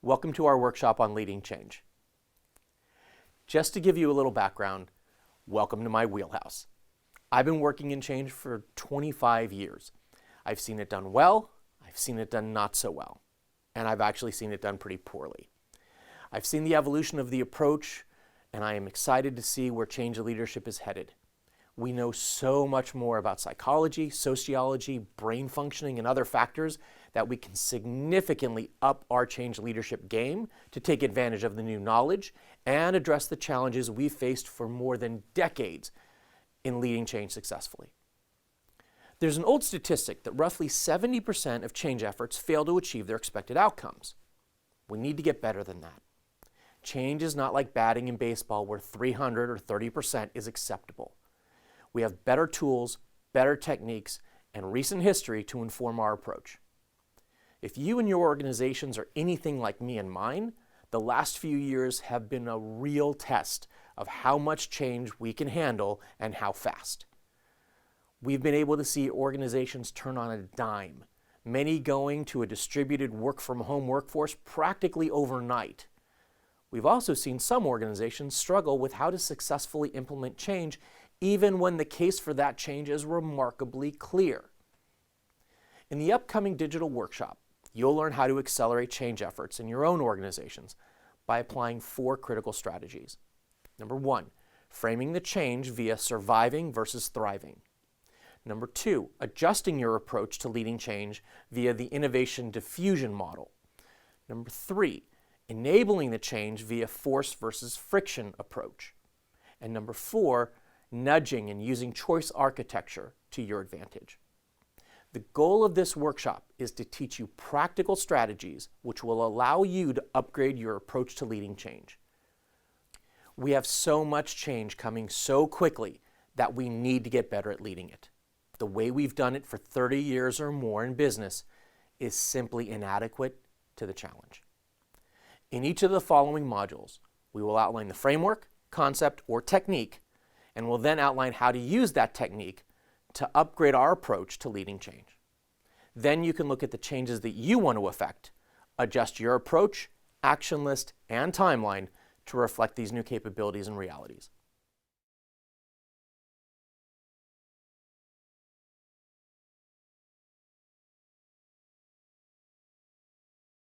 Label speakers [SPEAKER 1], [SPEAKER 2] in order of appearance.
[SPEAKER 1] Welcome to our workshop on leading change. Just to give you a little background, welcome to my wheelhouse. I've been working in change for 25 years. I've seen it done well, I've seen it done not so well, and I've actually seen it done pretty poorly. I've seen the evolution of the approach, and I am excited to see where change leadership is headed. We know so much more about psychology, sociology, brain functioning, and other factors that we can significantly up our change leadership game to take advantage of the new knowledge and address the challenges we've faced for more than decades in leading change successfully. There's an old statistic that roughly 70% of change efforts fail to achieve their expected outcomes. We need to get better than that. Change is not like batting in baseball where 300 or 30% is acceptable. We have better tools, better techniques, and recent history to inform our approach. If you and your organizations are anything like me and mine, the last few years have been a real test of how much change we can handle and how fast. We've been able to see organizations turn on a dime, many going to a distributed work-from-home workforce practically overnight. We've also seen some organizations struggle with how to successfully implement change even when the case for that change is remarkably clear. In the upcoming digital workshop, you'll learn how to accelerate change efforts in your own organizations by applying 4 critical strategies. Number 1, framing the change via surviving versus thriving. Number 2, adjusting your approach to leading change via the innovation diffusion model. Number 3, enabling the change via force versus friction approach. And number 4, nudging and using choice architecture to your advantage. The goal of this workshop is to teach you practical strategies which will allow you to upgrade your approach to leading change. We have so much change coming so quickly that we need to get better at leading it. The way we've done it for 30 years or more in business is simply inadequate to the challenge. In each of the following modules, we will outline the framework, concept, or technique, and we'll then outline how to use that technique to upgrade our approach to leading change. Then you can look at the changes that you want to affect, adjust your approach, action list, and timeline to reflect these new capabilities and realities.